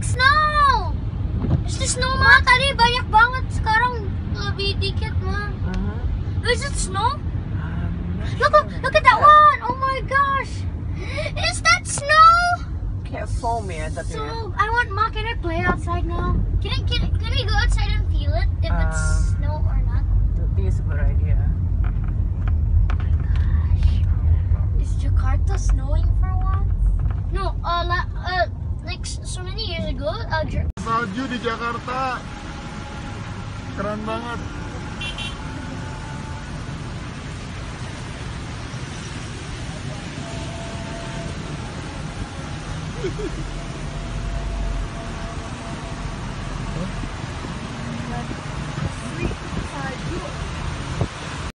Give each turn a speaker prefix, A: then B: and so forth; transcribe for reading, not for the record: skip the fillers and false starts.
A: Snow! Is the snow, Ma? Tadi banyak banget, sekarang lebih dikit, Ma. Is it snow? Look at that one! Oh my gosh! Is that snow?
B: Kayak foam ya tapi ya.
A: So, I want, Ma, can I play outside now? Can we go outside and feel it? If it's snow or not?
B: I think it's a good idea.
A: Is Jakarta snowing for once? No, like so many years ago,
C: Salju di Jakarta keren banget.